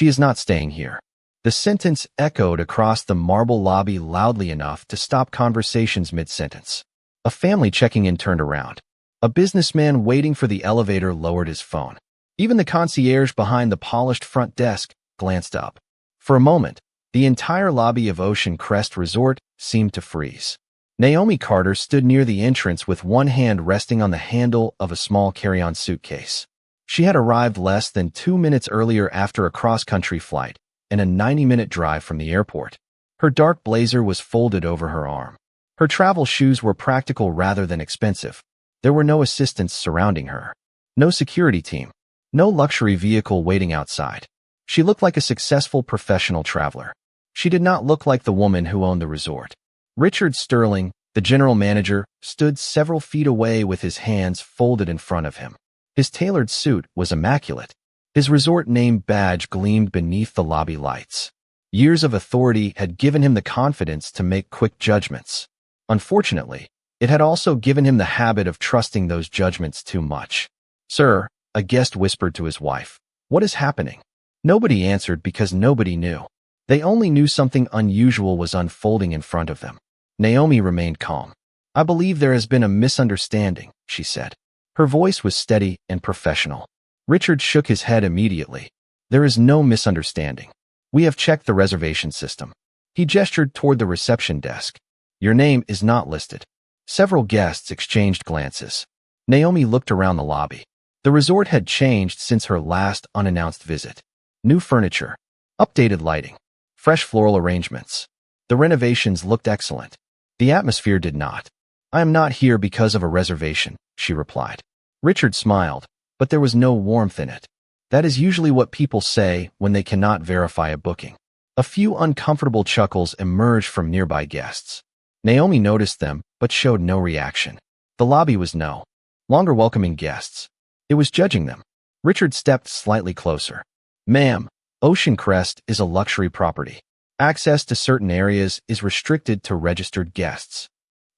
She is not staying here. The sentence echoed across the marble lobby loudly enough to stop conversations mid-sentence. A family checking in turned around. A businessman waiting for the elevator lowered his phone. Even the concierge behind the polished front desk glanced up. For a moment, the entire lobby of Ocean Crest Resort seemed to freeze. Naomi Carter stood near the entrance with one hand resting on the handle of a small carry-on suitcase. She had arrived less than 2 minutes earlier after a cross-country flight and a 90-minute drive from the airport. Her dark blazer was folded over her arm. Her travel shoes were practical rather than expensive. There were no assistants surrounding her. No security team. No luxury vehicle waiting outside. She looked like a successful professional traveler. She did not look like the woman who owned the resort. Richard Sterling, the general manager, stood several feet away with his hands folded in front of him. His tailored suit was immaculate. His resort name badge gleamed beneath the lobby lights. Years of authority had given him the confidence to make quick judgments. Unfortunately, it had also given him the habit of trusting those judgments too much. "Sir," a guest whispered to his wife, "what is happening?" Nobody answered because nobody knew. They only knew something unusual was unfolding in front of them. Naomi remained calm. "I believe there has been a misunderstanding," she said. Her voice was steady and professional. Richard shook his head immediately. "There is no misunderstanding. We have checked the reservation system." He gestured toward the reception desk. "Your name is not listed." Several guests exchanged glances. Naomi looked around the lobby. The resort had changed since her last unannounced visit. New furniture, updated lighting, fresh floral arrangements. The renovations looked excellent. The atmosphere did not. "I am not here because of a reservation," she replied. Richard smiled, but there was no warmth in it. That is usually what people say when they cannot verify a booking. A few uncomfortable chuckles emerged from nearby guests. Naomi noticed them, but showed no reaction. The lobby was no longer welcoming guests. It was judging them. Richard stepped slightly closer. "Ma'am, Ocean Crest is a luxury property. Access to certain areas is restricted to registered guests."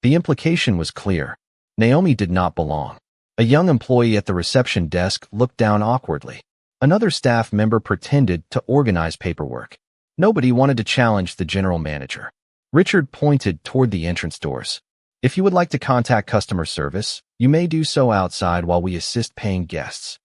The implication was clear. Naomi did not belong. A young employee at the reception desk looked down awkwardly. Another staff member pretended to organize paperwork. Nobody wanted to challenge the general manager. Richard pointed toward the entrance doors. "If you would like to contact customer service, you may do so outside while we assist paying guests."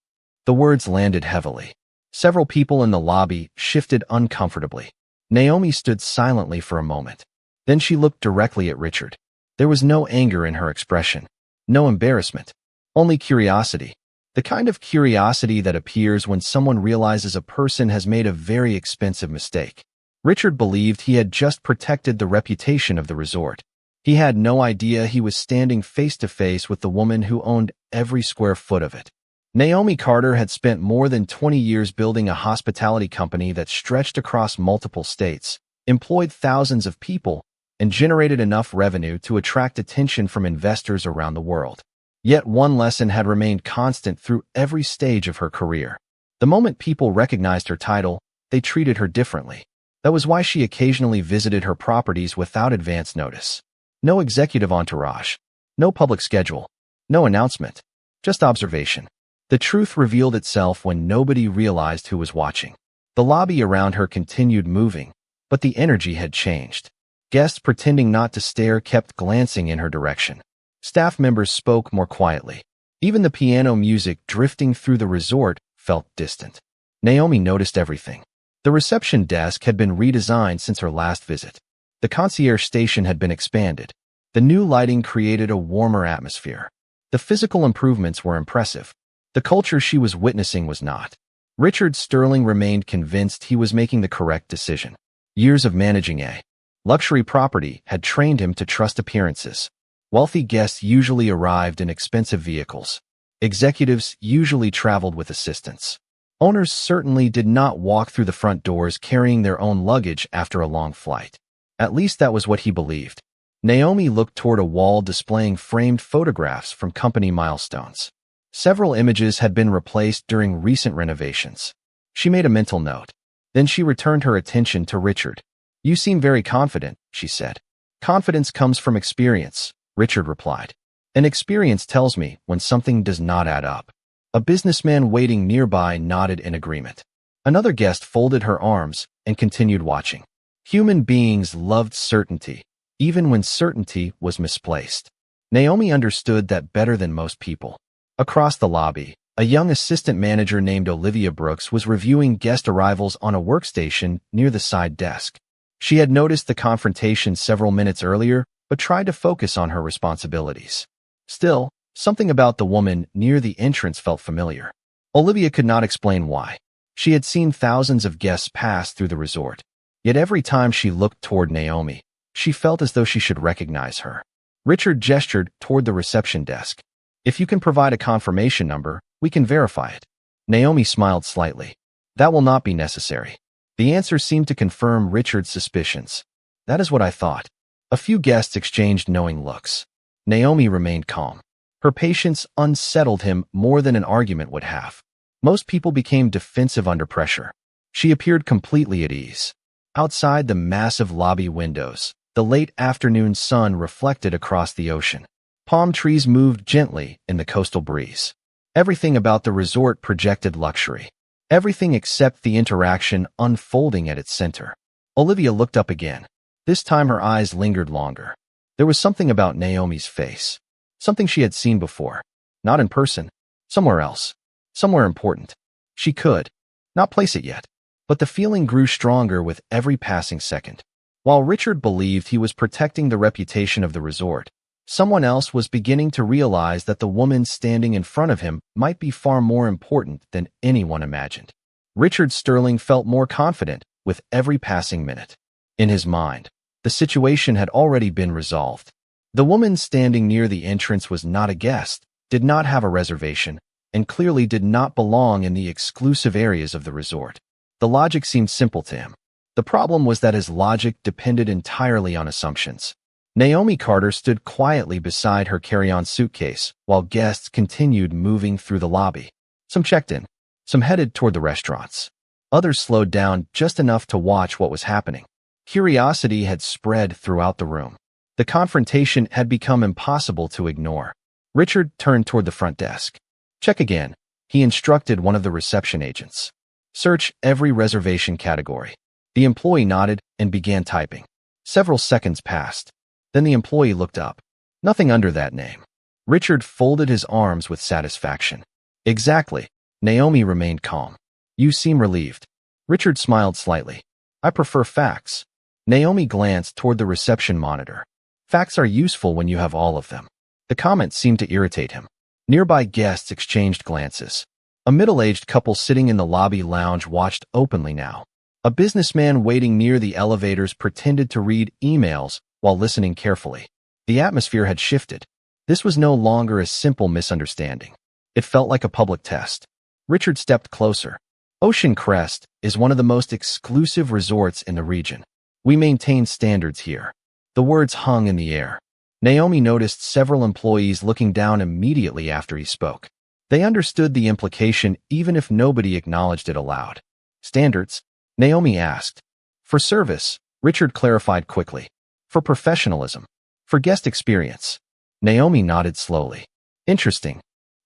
The words landed heavily. Several people in the lobby shifted uncomfortably. Naomi stood silently for a moment. Then she looked directly at Richard. There was no anger in her expression. No embarrassment. Only curiosity. The kind of curiosity that appears when someone realizes a person has made a very expensive mistake. Richard believed he had just protected the reputation of the resort. He had no idea he was standing face to face with the woman who owned every square foot of it. Naomi Carter had spent more than 20 years building a hospitality company that stretched across multiple states, employed thousands of people, and generated enough revenue to attract attention from investors around the world. Yet one lesson had remained constant through every stage of her career. The moment people recognized her title, they treated her differently. That was why she occasionally visited her properties without advance notice. No executive entourage. No public schedule. No announcement. Just observation. The truth revealed itself when nobody realized who was watching. The lobby around her continued moving, but the energy had changed. Guests pretending not to stare kept glancing in her direction. Staff members spoke more quietly. Even the piano music drifting through the resort felt distant. Naomi noticed everything. The reception desk had been redesigned since her last visit. The concierge station had been expanded. The new lighting created a warmer atmosphere. The physical improvements were impressive. The culture she was witnessing was not. Richard Sterling remained convinced he was making the correct decision. Years of managing a luxury property had trained him to trust appearances. Wealthy guests usually arrived in expensive vehicles. Executives usually traveled with assistants. Owners certainly did not walk through the front doors carrying their own luggage after a long flight. At least that was what he believed. Naomi looked toward a wall displaying framed photographs from company milestones. Several images had been replaced during recent renovations. She made a mental note. Then she returned her attention to Richard. "You seem very confident," she said. "Confidence comes from experience," Richard replied. "And experience tells me when something does not add up." A businessman waiting nearby nodded in agreement. Another guest folded her arms and continued watching. Human beings loved certainty, even when certainty was misplaced. Naomi understood that better than most people. Across the lobby, a young assistant manager named Olivia Brooks was reviewing guest arrivals on a workstation near the side desk. She had noticed the confrontation several minutes earlier, but tried to focus on her responsibilities. Still, something about the woman near the entrance felt familiar. Olivia could not explain why. She had seen thousands of guests pass through the resort. Yet every time she looked toward Naomi, she felt as though she should recognize her. Richard gestured toward the reception desk. "If you can provide a confirmation number, we can verify it." Naomi smiled slightly. "That will not be necessary." The answer seemed to confirm Richard's suspicions. "That is what I thought." A few guests exchanged knowing looks. Naomi remained calm. Her patience unsettled him more than an argument would have. Most people became defensive under pressure. She appeared completely at ease. Outside the massive lobby windows, the late afternoon sun reflected across the ocean. Palm trees moved gently in the coastal breeze. Everything about the resort projected luxury. Everything except the interaction unfolding at its center. Olivia looked up again. This time her eyes lingered longer. There was something about Naomi's face. Something she had seen before. Not in person. Somewhere else. Somewhere important. She could not place it yet. But the feeling grew stronger with every passing second. While Richard believed he was protecting the reputation of the resort, someone else was beginning to realize that the woman standing in front of him might be far more important than anyone imagined. Richard Sterling felt more confident with every passing minute. In his mind, the situation had already been resolved. The woman standing near the entrance was not a guest, did not have a reservation, and clearly did not belong in the exclusive areas of the resort. The logic seemed simple to him. The problem was that his logic depended entirely on assumptions. Naomi Carter stood quietly beside her carry-on suitcase while guests continued moving through the lobby. Some checked in, some headed toward the restaurants. Others slowed down just enough to watch what was happening. Curiosity had spread throughout the room. The confrontation had become impossible to ignore. Richard turned toward the front desk. "Check again," he instructed one of the reception agents. "Search every reservation category." The employee nodded and began typing. Several seconds passed. Then the employee looked up. Nothing under that name. Richard folded his arms with satisfaction. "Exactly." Naomi remained calm. "You seem relieved." Richard smiled slightly. "I prefer facts." Naomi glanced toward the reception monitor. "Facts are useful when you have all of them." The comment seemed to irritate him. Nearby guests exchanged glances. A middle-aged couple sitting in the lobby lounge watched openly now. A businessman waiting near the elevators pretended to read emails while listening carefully. The atmosphere had shifted. This was no longer a simple misunderstanding. It felt like a public test. Richard stepped closer. Ocean Crest is one of the most exclusive resorts in the region. We maintain standards here. The words hung in the air. Naomi noticed several employees looking down immediately after he spoke. They understood the implication even if nobody acknowledged it aloud. "Standards?" Naomi asked. "For service," Richard clarified quickly. "For professionalism. For guest experience." Naomi nodded slowly. "Interesting."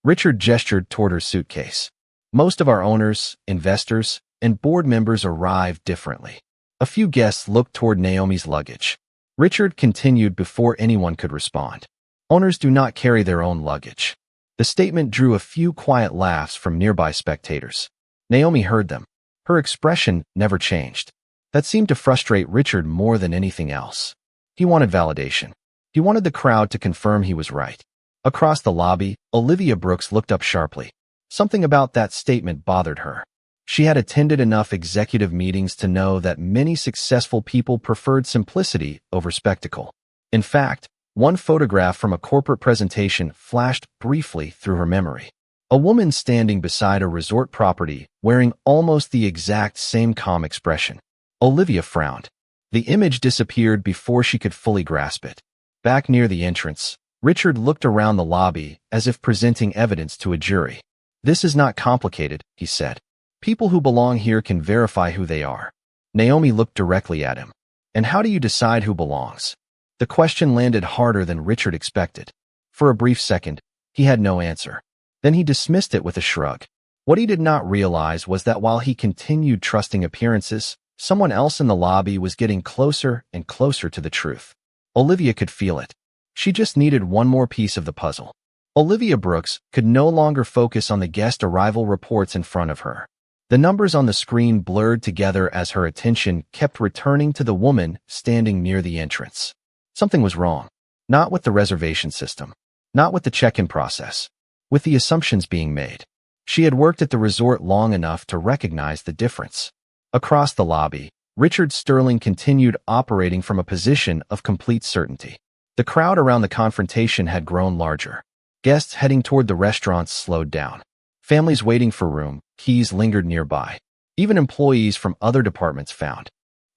Richard gestured toward her suitcase. "Most of our owners, investors, and board members arrive differently." A few guests looked toward Naomi's luggage. Richard continued before anyone could respond. "Owners do not carry their own luggage." The statement drew a few quiet laughs from nearby spectators. Naomi heard them. Her expression never changed. That seemed to frustrate Richard more than anything else. He wanted validation. He wanted the crowd to confirm he was right. Across the lobby, Olivia Brooks looked up sharply. Something about that statement bothered her. She had attended enough executive meetings to know that many successful people preferred simplicity over spectacle. In fact, one photograph from a corporate presentation flashed briefly through her memory. A woman standing beside a resort property wearing almost the exact same calm expression. Olivia frowned. The image disappeared before she could fully grasp it. Back near the entrance, Richard looked around the lobby as if presenting evidence to a jury. "This is not complicated," he said. "People who belong here can verify who they are." Naomi looked directly at him. "And how do you decide who belongs?" The question landed harder than Richard expected. For a brief second, he had no answer. Then he dismissed it with a shrug. What he did not realize was that while he continued trusting appearances, someone else in the lobby was getting closer and closer to the truth. Olivia could feel it. She just needed one more piece of the puzzle. Olivia Brooks could no longer focus on the guest arrival reports in front of her. The numbers on the screen blurred together as her attention kept returning to the woman standing near the entrance. Something was wrong. Not with the reservation system. Not with the check-in process. With the assumptions being made. She had worked at the resort long enough to recognize the difference. Across the lobby, Richard Sterling continued operating from a position of complete certainty. The crowd around the confrontation had grown larger. Guests heading toward the restaurants slowed down. Families waiting for room, keys lingered nearby. Even employees from other departments found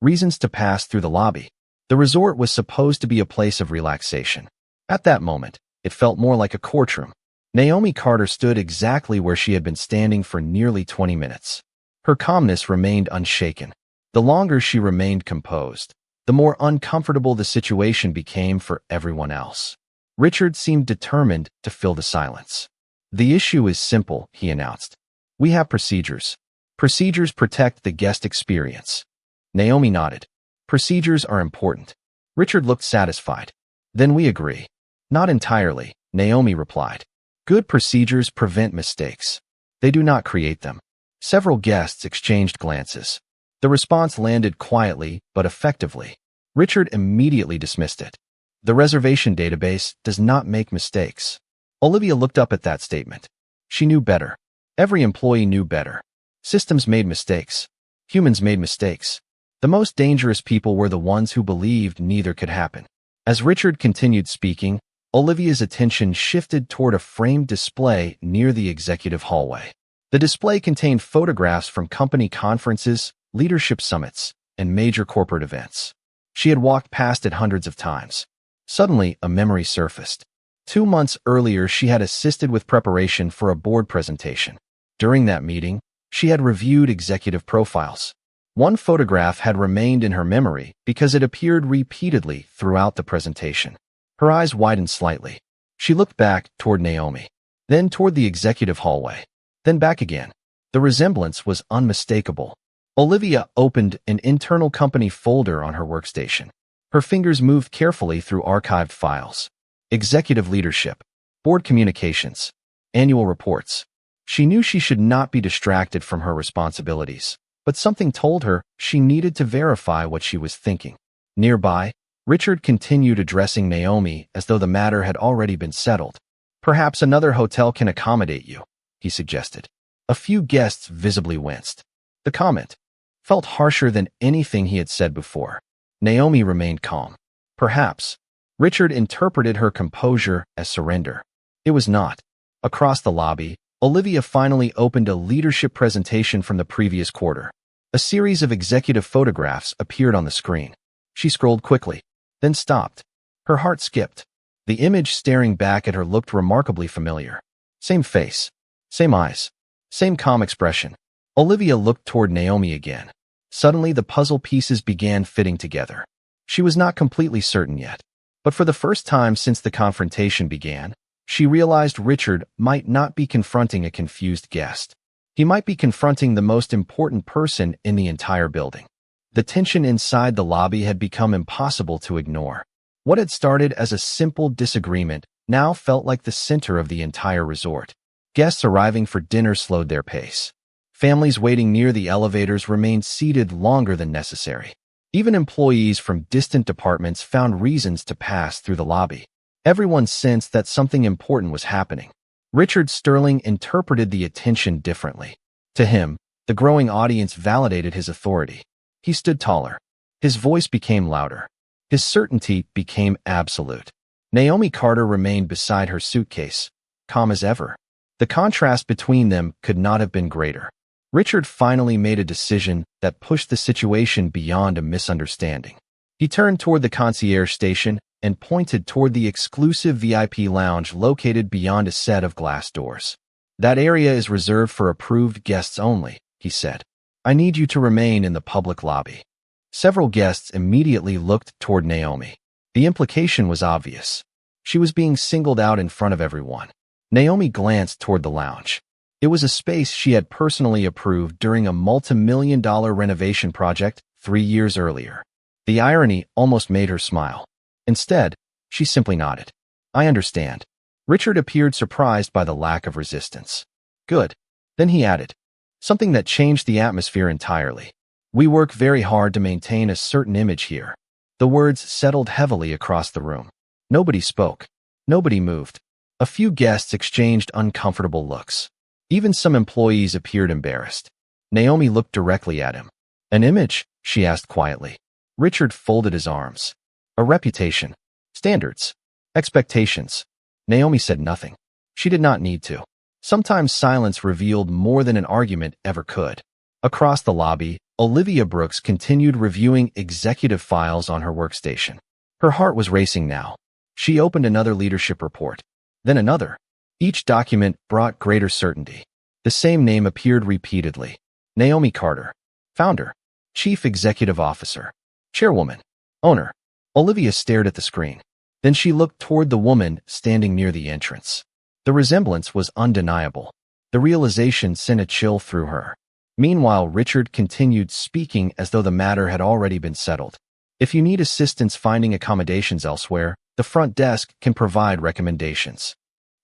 reasons to pass through the lobby. The resort was supposed to be a place of relaxation. At that moment, it felt more like a courtroom. Naomi Carter stood exactly where she had been standing for nearly 20 minutes. Her calmness remained unshaken. The longer she remained composed, the more uncomfortable the situation became for everyone else. Richard seemed determined to fill the silence. "The issue is simple," he announced. "We have procedures. Procedures protect the guest experience." Naomi nodded. "Procedures are important." Richard looked satisfied. "Then we agree." "Not entirely," Naomi replied. "Good procedures prevent mistakes. They do not create them." Several guests exchanged glances. The response landed quietly but effectively. Richard immediately dismissed it. "The reservation database does not make mistakes." Olivia looked up at that statement. She knew better. Every employee knew better. Systems made mistakes. Humans made mistakes. The most dangerous people were the ones who believed neither could happen. As Richard continued speaking, Olivia's attention shifted toward a framed display near the executive hallway. The display contained photographs from company conferences, leadership summits, and major corporate events. She had walked past it hundreds of times. Suddenly, a memory surfaced. 2 months earlier, she had assisted with preparation for a board presentation. During that meeting, she had reviewed executive profiles. One photograph had remained in her memory because it appeared repeatedly throughout the presentation. Her eyes widened slightly. She looked back toward Naomi, then toward the executive hallway, then back again. The resemblance was unmistakable. Olivia opened an internal company folder on her workstation. Her fingers moved carefully through archived files. Executive leadership, board communications, annual reports. She knew she should not be distracted from her responsibilities, but something told her she needed to verify what she was thinking. Nearby, Richard continued addressing Naomi as though the matter had already been settled. "Perhaps another hotel can accommodate you," he suggested. A few guests visibly winced. The comment felt harsher than anything he had said before. Naomi remained calm. Perhaps. Richard interpreted her composure as surrender. It was not. Across the lobby, Olivia finally opened a leadership presentation from the previous quarter. A series of executive photographs appeared on the screen. She scrolled quickly, then stopped. Her heart skipped. The image staring back at her looked remarkably familiar. Same face, same eyes, same calm expression. Olivia looked toward Naomi again. Suddenly, the puzzle pieces began fitting together. She was not completely certain yet, but for the first time since the confrontation began, she realized Richard might not be confronting a confused guest. He might be confronting the most important person in the entire building. The tension inside the lobby had become impossible to ignore. What had started as a simple disagreement now felt like the center of the entire resort. Guests arriving for dinner slowed their pace. Families waiting near the elevators remained seated longer than necessary. Even employees from distant departments found reasons to pass through the lobby. Everyone sensed that something important was happening. Richard Sterling interpreted the attention differently. To him, the growing audience validated his authority. He stood taller. His voice became louder. His certainty became absolute. Naomi Carter remained beside her suitcase, calm as ever. The contrast between them could not have been greater. Richard finally made a decision that pushed the situation beyond a misunderstanding. He turned toward the concierge station and pointed toward the exclusive VIP lounge located beyond a set of glass doors. "That area is reserved for approved guests only," he said. "I need you to remain in the public lobby." Several guests immediately looked toward Naomi. The implication was obvious. She was being singled out in front of everyone. Naomi glanced toward the lounge. It was a space she had personally approved during a multi-million-dollar renovation project 3 years earlier. The irony almost made her smile. Instead, she simply nodded. I understand. Richard appeared surprised by the lack of resistance. Good. Then he added, something that changed the atmosphere entirely. We work very hard to maintain a certain image here. The words settled heavily across the room. Nobody spoke. Nobody moved. A few guests exchanged uncomfortable looks. Even some employees appeared embarrassed. Naomi looked directly at him. An image? She asked quietly. Richard folded his arms. A reputation. Standards. Expectations. Naomi said nothing. She did not need to. Sometimes silence revealed more than an argument ever could. Across the lobby, Olivia Brooks continued reviewing executive files on her workstation. Her heart was racing now. She opened another leadership report. Then another. Each document brought greater certainty. The same name appeared repeatedly. Naomi Carter. Founder. Chief Executive Officer. Chairwoman. Owner. Olivia stared at the screen. Then she looked toward the woman standing near the entrance. The resemblance was undeniable. The realization sent a chill through her. Meanwhile, Richard continued speaking as though the matter had already been settled. If you need assistance finding accommodations elsewhere, the front desk can provide recommendations.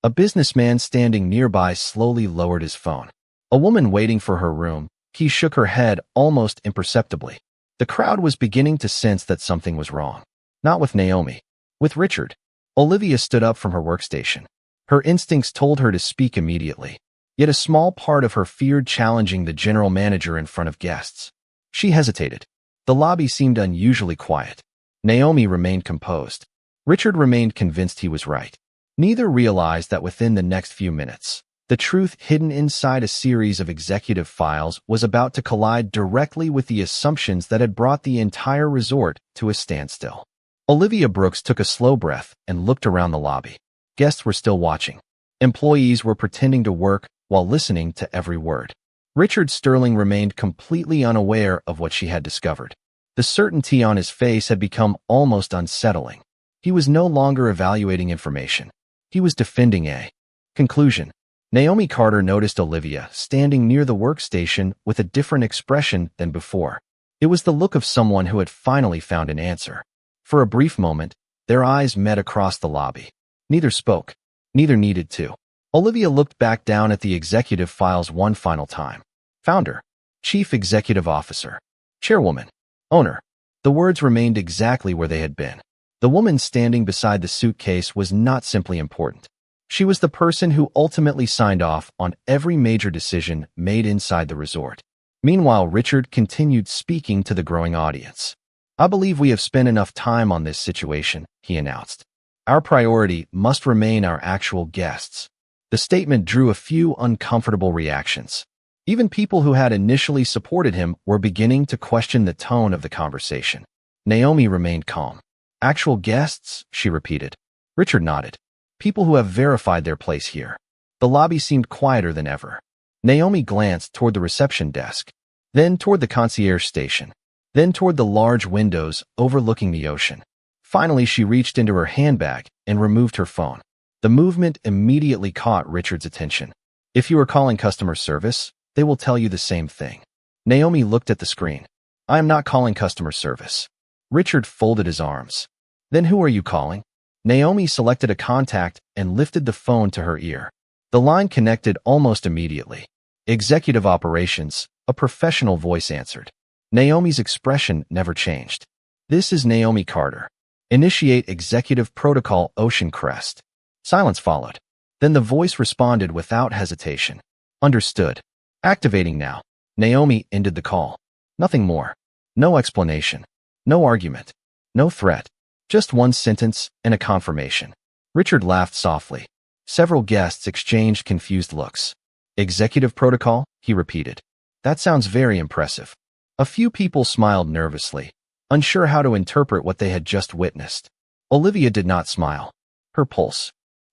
A businessman standing nearby slowly lowered his phone. A woman waiting for her room, he shook her head almost imperceptibly. The crowd was beginning to sense that something was wrong. Not with Naomi. With Richard. Olivia stood up from her workstation. Her instincts told her to speak immediately. Yet a small part of her feared challenging the general manager in front of guests. She hesitated. The lobby seemed unusually quiet. Naomi remained composed. Richard remained convinced he was right. Neither realized that within the next few minutes, the truth hidden inside a series of executive files was about to collide directly with the assumptions that had brought the entire resort to a standstill. Olivia Brooks took a slow breath and looked around the lobby. Guests were still watching. Employees were pretending to work while listening to every word. Richard Sterling remained completely unaware of what she had discovered. The certainty on his face had become almost unsettling. He was no longer evaluating information. He was defending a conclusion. Naomi Carter noticed Olivia standing near the workstation with a different expression than before. It was the look of someone who had finally found an answer. For a brief moment, their eyes met across the lobby. Neither spoke. Neither needed to. Olivia looked back down at the executive files one final time. Founder. Chief Executive Officer. Chairwoman. Owner. The words remained exactly where they had been. The woman standing beside the suitcase was not simply important. She was the person who ultimately signed off on every major decision made inside the resort. Meanwhile, Richard continued speaking to the growing audience. I believe we have spent enough time on this situation, he announced. Our priority must remain our actual guests. The statement drew a few uncomfortable reactions. Even people who had initially supported him were beginning to question the tone of the conversation. Naomi remained calm. Actual guests, she repeated. Richard nodded. People who have verified their place here. The lobby seemed quieter than ever. Naomi glanced toward the reception desk, then toward the concierge station, then toward the large windows overlooking the ocean. Finally, she reached into her handbag and removed her phone. The movement immediately caught Richard's attention. If you are calling customer service, they will tell you the same thing. Naomi looked at the screen. I am not calling customer service. Richard folded his arms. Then who are you calling? Naomi selected a contact and lifted the phone to her ear. The line connected almost immediately. Executive Operations, a professional voice answered. Naomi's expression never changed. This is Naomi Carter. Initiate Executive Protocol Ocean Crest. Silence followed. Then the voice responded without hesitation. Understood. Activating now. Naomi ended the call. Nothing more. No explanation. No argument. No threat. Just one sentence and a confirmation. Richard laughed softly. Several guests exchanged confused looks. Executive protocol, he repeated. That sounds very impressive. A few people smiled nervously, unsure how to interpret what they had just witnessed. Olivia did not smile. Her pulse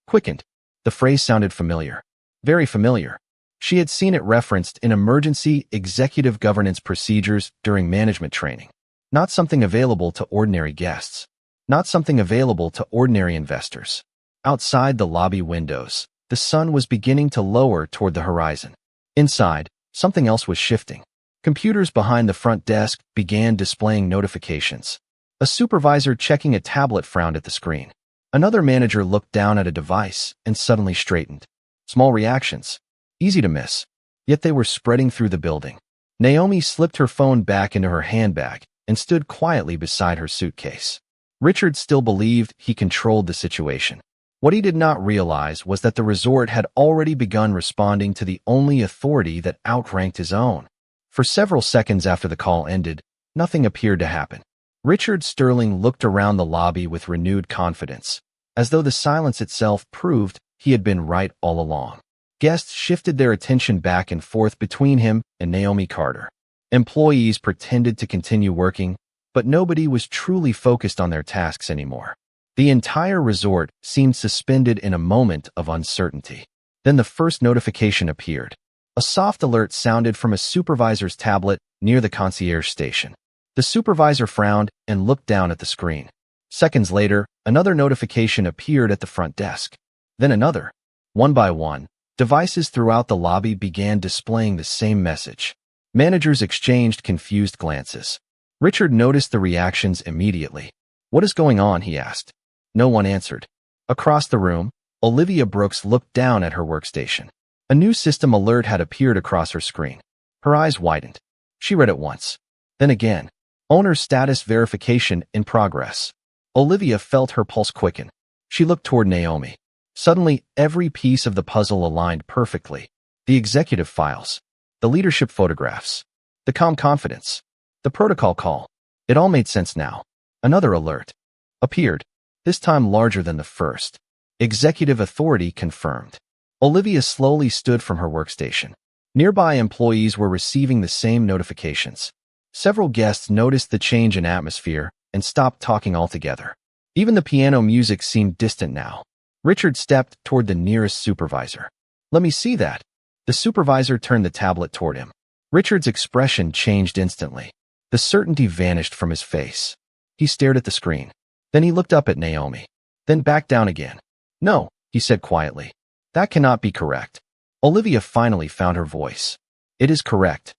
quickened. The phrase sounded familiar. Very familiar. She had seen it referenced in emergency executive governance procedures during management training. Not something available to ordinary guests. Not something available to ordinary investors. Outside the lobby windows, The sun was beginning to lower toward the horizon. Inside, something else was shifting. Computers behind the front desk began displaying notifications. A supervisor checking a tablet frowned at the screen. Another manager looked down at a device and suddenly straightened. Small reactions. Easy to miss. Yet they were spreading through the building. Naomi slipped her phone back into her handbag and stood quietly beside her suitcase. Richard still believed he controlled the situation. What he did not realize was that the resort had already begun responding to the only authority that outranked his own. For several seconds after the call ended, nothing appeared to happen. Richard Sterling looked around the lobby with renewed confidence, as though the silence itself proved he had been right all along. Guests shifted their attention back and forth between him and Naomi Carter. Employees pretended to continue working, but nobody was truly focused on their tasks anymore. The entire resort seemed suspended in a moment of uncertainty. Then the first notification appeared. A soft alert sounded from a supervisor's tablet near the concierge station. The supervisor frowned and looked down at the screen. Seconds later, another notification appeared at the front desk. Then another. One by one, devices throughout the lobby began displaying the same message. Managers exchanged confused glances. Richard noticed the reactions immediately. "What is going on?" he asked. No one answered. Across the room, Olivia Brooks looked down at her workstation. A new system alert had appeared across her screen. Her eyes widened. She read it once. Then again. Owner status verification in progress. Olivia felt her pulse quicken. She looked toward Naomi. Suddenly, every piece of the puzzle aligned perfectly. The executive files, the leadership photographs, the calm confidence, the protocol call. It all made sense now. Another alert appeared, this time larger than the first. Executive authority confirmed. Olivia slowly stood from her workstation. Nearby employees were receiving the same notifications. Several guests noticed the change in atmosphere and stopped talking altogether. Even the piano music seemed distant now. Richard stepped toward the nearest supervisor. "Let me see that." The supervisor turned the tablet toward him. Richard's expression changed instantly. The certainty vanished from his face. He stared at the screen. Then he looked up at Naomi. Then back down again. "No," he said quietly. "That cannot be correct." Olivia finally found her voice. "It is correct."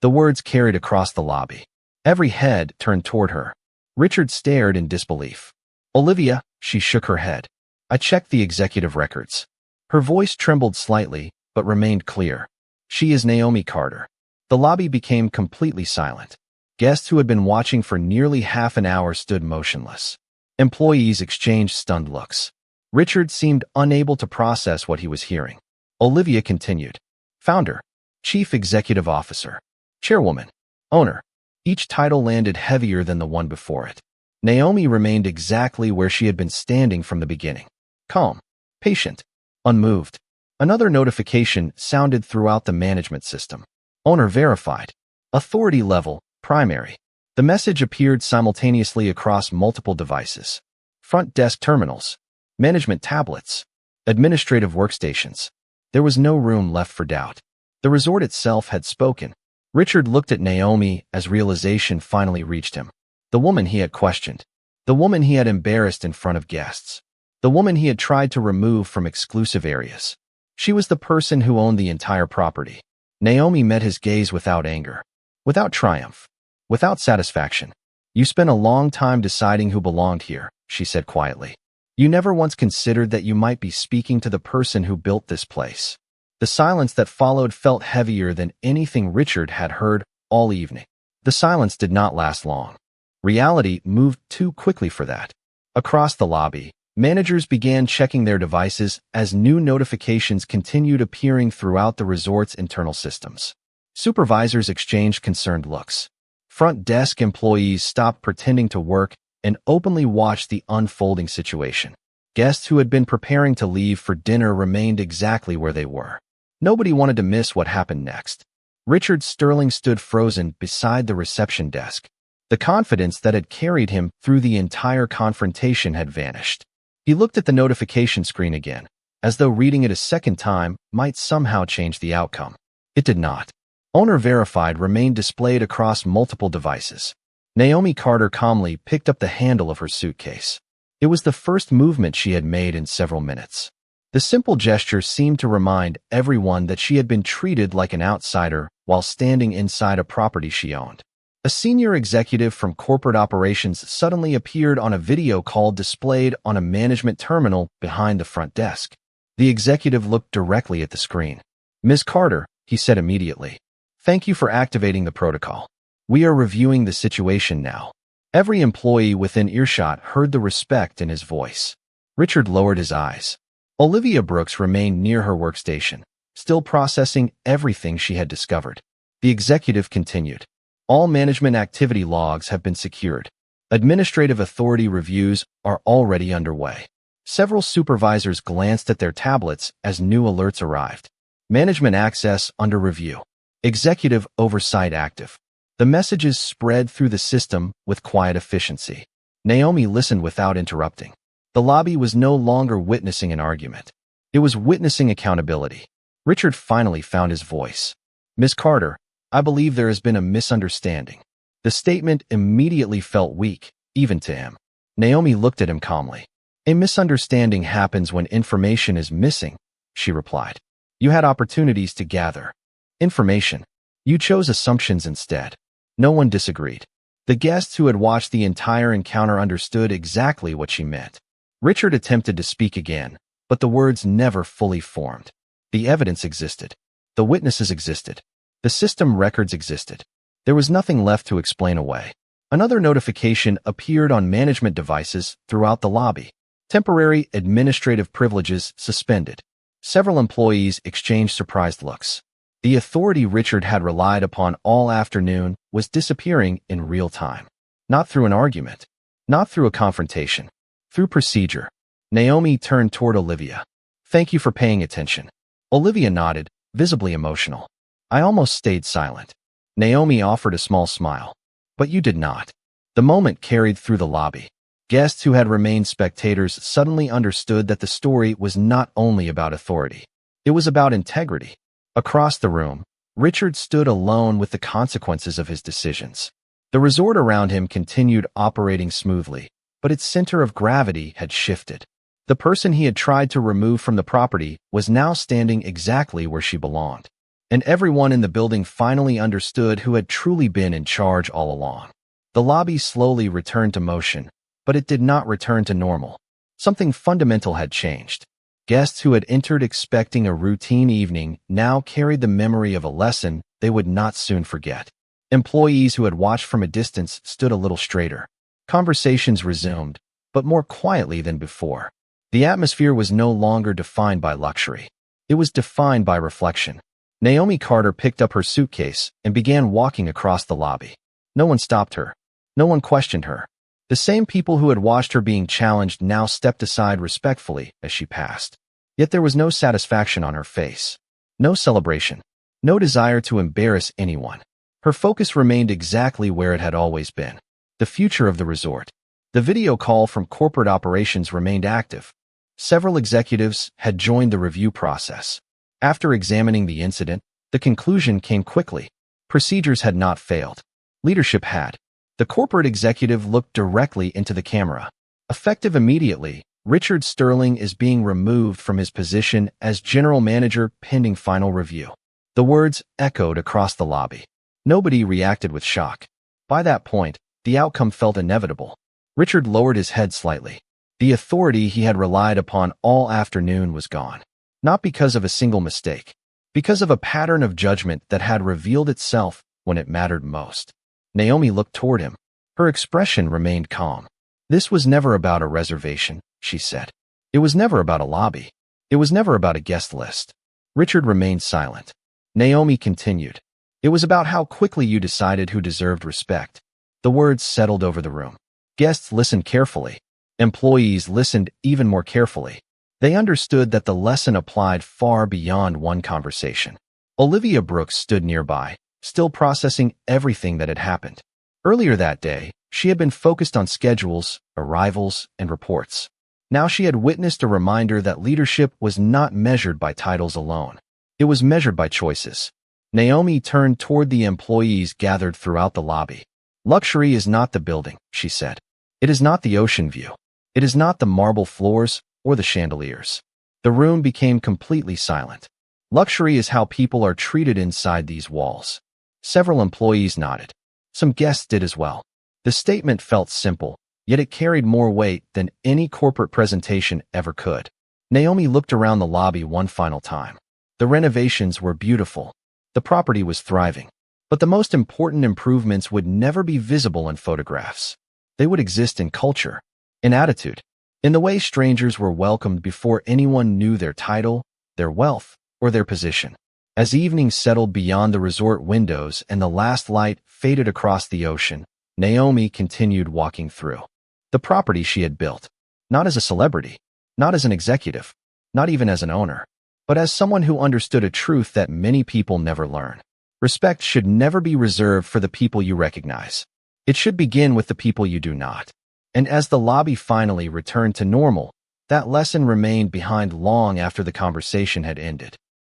The words carried across the lobby. Every head turned toward her. Richard stared in disbelief. "Olivia," she shook her head. "I checked the executive records." Her voice trembled slightly, but remained clear. "She is Naomi Carter." The lobby became completely silent. Guests who had been watching for nearly half an hour stood motionless. Employees exchanged stunned looks. Richard seemed unable to process what he was hearing. Olivia continued. "Founder, Chief Executive Officer, Chairwoman, Owner." Each title landed heavier than the one before it. Naomi remained exactly where she had been standing from the beginning. Calm, patient, unmoved. Another notification sounded throughout the management system. Owner verified. Authority level, primary. The message appeared simultaneously across multiple devices. Front desk terminals, management tablets, administrative workstations. There was no room left for doubt. The resort itself had spoken. Richard looked at Naomi as realization finally reached him. The woman he had questioned. The woman he had embarrassed in front of guests. The woman he had tried to remove from exclusive areas. She was the person who owned the entire property. Naomi met his gaze without anger, without triumph, without satisfaction. "You spent a long time deciding who belonged here," she said quietly. "You never once considered that you might be speaking to the person who built this place." The silence that followed felt heavier than anything Richard had heard all evening. The silence did not last long. Reality moved too quickly for that. Across the lobby, managers began checking their devices as new notifications continued appearing throughout the resort's internal systems. Supervisors exchanged concerned looks. Front desk employees stopped pretending to work and openly watched the unfolding situation. Guests who had been preparing to leave for dinner remained exactly where they were. Nobody wanted to miss what happened next. Richard Sterling stood frozen beside the reception desk. The confidence that had carried him through the entire confrontation had vanished. He looked at the notification screen again, as though reading it a second time might somehow change the outcome. It did not. Owner verified remained displayed across multiple devices. Naomi Carter calmly picked up the handle of her suitcase. It was the first movement she had made in several minutes. The simple gesture seemed to remind everyone that she had been treated like an outsider while standing inside a property she owned. A senior executive from corporate operations suddenly appeared on a video call displayed on a management terminal behind the front desk. The executive looked directly at the screen. "Ms. Carter," he said immediately, "thank you for activating the protocol. We are reviewing the situation now." Every employee within earshot heard the respect in his voice. Richard lowered his eyes. Olivia Brooks remained near her workstation, still processing everything she had discovered. The executive continued. "All management activity logs have been secured. Administrative authority reviews are already underway." Several supervisors glanced at their tablets as new alerts arrived. Management access under review. Executive oversight active. The messages spread through the system with quiet efficiency. Naomi listened without interrupting. The lobby was no longer witnessing an argument. It was witnessing accountability. Richard finally found his voice. "Ms. Carter, I believe there has been a misunderstanding." The statement immediately felt weak, even to him. Naomi looked at him calmly. "A misunderstanding happens when information is missing," she replied. "You had opportunities to gather information. You chose assumptions instead." No one disagreed. The guests who had watched the entire encounter understood exactly what she meant. Richard attempted to speak again, but the words never fully formed. The evidence existed. The witnesses existed. The system records existed. There was nothing left to explain away. Another notification appeared on management devices throughout the lobby. Temporary administrative privileges suspended. Several employees exchanged surprised looks. The authority Richard had relied upon all afternoon was disappearing in real time. Not through an argument. Not through a confrontation. Through procedure. Naomi turned toward Olivia. "Thank you for paying attention." Olivia nodded, visibly emotional. "I almost stayed silent." Naomi offered a small smile. "But you did not." The moment carried through the lobby. Guests who had remained spectators suddenly understood that the story was not only about authority. It was about integrity. Across the room, Richard stood alone with the consequences of his decisions. The resort around him continued operating smoothly, but its center of gravity had shifted. The person he had tried to remove from the property was now standing exactly where she belonged. And everyone in the building finally understood who had truly been in charge all along. The lobby slowly returned to motion, but it did not return to normal. Something fundamental had changed. Guests who had entered expecting a routine evening now carried the memory of a lesson they would not soon forget. Employees who had watched from a distance stood a little straighter. Conversations resumed, but more quietly than before. The atmosphere was no longer defined by luxury. It was defined by reflection. Naomi Carter picked up her suitcase and began walking across the lobby. No one stopped her. No one questioned her. The same people who had watched her being challenged now stepped aside respectfully as she passed. Yet there was no satisfaction on her face. No celebration. No desire to embarrass anyone. Her focus remained exactly where it had always been. The future of the resort. The video call from corporate operations remained active. Several executives had joined the review process. After examining the incident, the conclusion came quickly. Procedures had not failed. Leadership had. The corporate executive looked directly into the camera. Effective immediately, Richard Sterling is being removed from his position as general manager pending final review. The words echoed across the lobby. Nobody reacted with shock. By that point, the outcome felt inevitable. Richard lowered his head slightly. The authority he had relied upon all afternoon was gone. Not because of a single mistake. Because of a pattern of judgment that had revealed itself when it mattered most. Naomi looked toward him. Her expression remained calm. "This was never about a reservation," she said. "It was never about a lobby. It was never about a guest list." Richard remained silent. Naomi continued. "It was about how quickly you decided who deserved respect." The words settled over the room. Guests listened carefully. Employees listened even more carefully. They understood that the lesson applied far beyond one conversation. Olivia Brooks stood nearby, still processing everything that had happened. Earlier that day, she had been focused on schedules, arrivals, and reports. Now she had witnessed a reminder that leadership was not measured by titles alone. It was measured by choices. Naomi turned toward the employees gathered throughout the lobby. "Luxury is not the building," she said. "It is not the ocean view. It is not the marble floors or the chandeliers. The room became completely silent. Luxury is how people are treated inside these walls. Several employees nodded. Some guests did as well. The statement felt simple, yet it carried more weight than any corporate presentation ever could. Naomi looked around the lobby one final time. The renovations were beautiful. The property was thriving. But the most important improvements would never be visible in photographs. They would exist in culture, in attitude, in the way strangers were welcomed before anyone knew their title, their wealth, or their position. As evening settled beyond the resort windows and the last light faded across the ocean, Naomi continued walking through the property she had built, not as a celebrity, not as an executive, not even as an owner, but as someone who understood a truth that many people never learn. Respect should never be reserved for the people you recognize. It should begin with the people you do not. And as the lobby finally returned to normal, that lesson remained behind long after the conversation had ended.